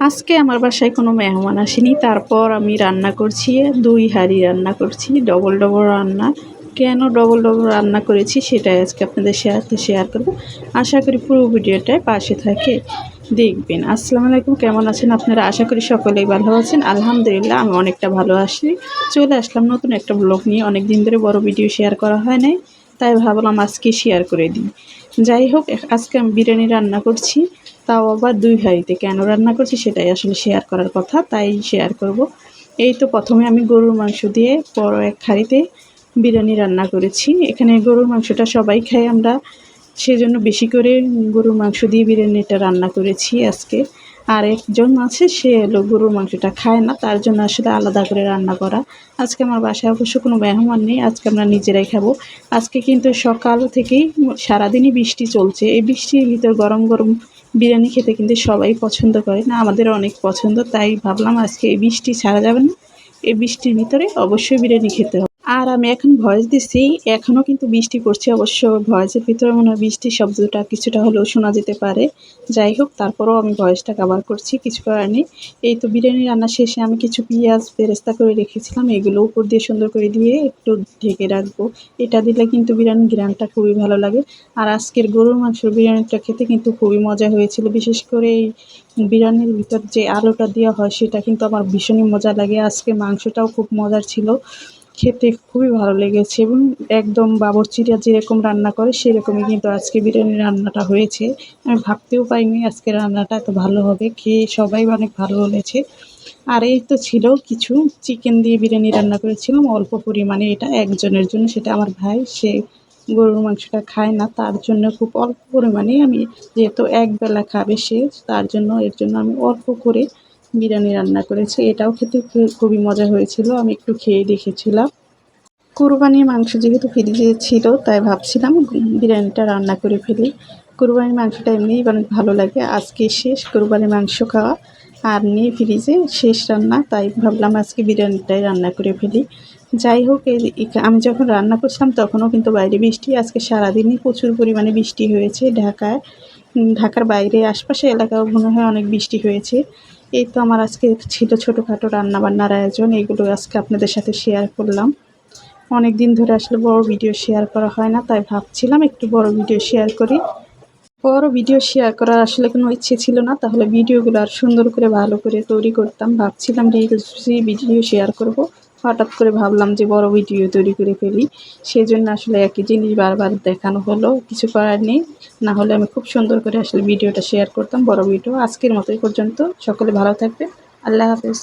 আজকে আমার বাসায় কোনো মেহমান আসেনি, তারপর আমি রান্না করছি, 2 হাঁড়ি রান্না করছি, ডবল রান্না। কেন ডবল রান্না করেছি সেটাই আজকে আপনাদের সাথে শেয়ার করব। আশা করি পুরো ভিডিওটায় পাশে থাকে দেখবেন। আসসালামু আলাইকুম, কেমন আছেন আপনারা? আশা করি সকলেই ভালো আছেন। আলহামদুলিল্লাহ আমি অনেকটা ভালো আছি। চলে আসলাম নতুন একটা ব্লগ নিয়ে। অনেক দিন ধরে বড় ভিডিও শেয়ার করা হয় নাই, তাই ভাবলাম আজকে শেয়ার করে দিই। যাই হোক, আজকে আমি বিরিয়ানি রান্না করছি, তাও আবার 2 হাঁড়িতে। কেন রান্না করছি সেটাই আসলে শেয়ার করার কথা, তাই শেয়ার করব। এই তো প্রথমে আমি গরুর মাংস দিয়ে বড় এক হাঁড়িতে বিরিয়ানি রান্না করেছি। এখানে গরুর মাংসটা সবাই খাই আমরা, সেজন্য বেশি করে গরুর মাংস দিয়ে বিরিয়ানিটা রান্না করেছি আজকে। আর একজন আছে, সে হলো গরুর মাংসটা খায় না, তার জন্য আসলে আলাদা করে রান্না করা। আজকে আমার বাসায় অবশ্য কোনো মেহমান নেই, আজকে আমরা নিজেরাই খাবো। আজকে কিন্তু সকাল থেকেই সারাদিনই বৃষ্টি চলছে। এই বৃষ্টির ভিতর গরম গরম বিরিয়ানি খেতে কিন্তু সবাই পছন্দ করে, না আমাদেরও অনেক পছন্দ। তাই ভাবলাম আজকে এই বৃষ্টি ছাড়া যাবে না, এই বৃষ্টির ভিতরে অবশ্যই বিরিয়ানি খেতে হবে। আর আমি এখন ভয়েস দিচ্ছি, এখনও কিন্তু বৃষ্টি পড়ছে। অবশ্য ভয়েসের ভিতরে মনে হয় বৃষ্টির শব্দটা কিছুটা হলেও শোনা যেতে পারে। যাই হোক, তারপরেও আমি ভয়েসটা কভার করছি, কিছু করার নেই। এই তো বিরিয়ানি রান্না শেষে আমি কিছু পেঁয়াজ বেরেস্তা করে রেখেছিলাম, এগুলো উপর দিয়ে সুন্দর করে দিয়ে একটু ঢেকে রাখবো। এটা দিলে কিন্তু বিরিয়ানির ঘ্রাণটা খুবই ভালো লাগে। আর আজকের গরুর মাংসের বিরিয়ানিটা খেতে কিন্তু খুবই মজা হয়েছিল। বিশেষ করে এই বিরিয়ানির ভিতর যে আলুটা দেওয়া হয় সেটা কিন্তু আমার ভীষণই মজা লাগে। আজকে মাংসটাও খুব মজার ছিল, খেতে খুবই ভালো লেগেছে এবং একদম বাবুর্চিরা যেরকম রান্না করে সেরকমই কিন্তু আজকে বিরিয়ানির রান্নাটা হয়েছে। আমি ভাবতেও পারিনি আজকে রান্নাটা এত ভালো হবে, খেয়ে সবাই অনেক ভালো বলেছে। আর এই তো ছিল কিছু চিকেন দিয়ে বিরিয়ানি রান্না করেছিলাম অল্প পরিমাণে, এটা একজনের জন্য, সেটা আমার ভাই, সে গরুর মাংসটা খায় না, তার জন্য খুব অল্প পরিমাণে আমি, যেহেতু একবেলা খাবে সে, তার জন্য এর জন্য আমি অল্প করে বিরিয়ানি রান্না করেছি। এটাও খেতে খুবই মজা হয়েছিল, আমি একটু খেয়ে দেখেছিলাম। কুরবানির মাংস যেহেতু ফ্রিজে ছিল, তাই ভাবছিলাম বিরিয়ানিটা রান্না করে ফেলি। কুরবানির মাংসটা এমনিই অনেক ভালো লাগে। আজকে শেষ কুরবানির মাংস খাওয়া, আর নেই ফ্রিজে, শেষ রান্না, তাই ভাবলাম আজকে বিরিয়ানিটাই রান্না করে ফেলি। যাই হোক, আমি যখন রান্না করছিলাম তখনও কিন্তু বাইরে বৃষ্টি। আজকে সারাদিনই প্রচুর পরিমাণে বৃষ্টি হয়েছে ঢাকায়। ঢাকার বাইরে আশপাশে এলাকাও মনে হয় অনেক বৃষ্টি হয়েছে। এই তো আমার আজকে ছিল ছোটোখাটো রান্নাবান্নার আয়োজন, এগুলো আজকে আপনাদের সাথে শেয়ার করলাম। অনেক দিন ধরে আসলে বড় ভিডিও শেয়ার করা হয় না, তাই ভাবছিলাম একটু বড় ভিডিও শেয়ার করি। বড় ভিডিও শেয়ার করার আসলে কোনো ইচ্ছে ছিল না, তাহলে ভিডিওগুলো আর সুন্দর করে ভালো করে তৈরি করতাম। ভাবছিলাম রিলস ভিডিও শেয়ার করব, হঠাৎ করে ভাবলাম যে বড় ভিডিও তৈরি করে ফেলি। সেজন্য আসলে একই জিনিস বারবার দেখানো হলো, কিছু করার নেই। না হলে আমি খুব সুন্দর করে আসলে ভিডিওটা শেয়ার করতাম, বড় ভিডিও। আজকের মতো এই পর্যন্ত, সকলে ভালো থাকবে, আল্লাহ হাফেজ।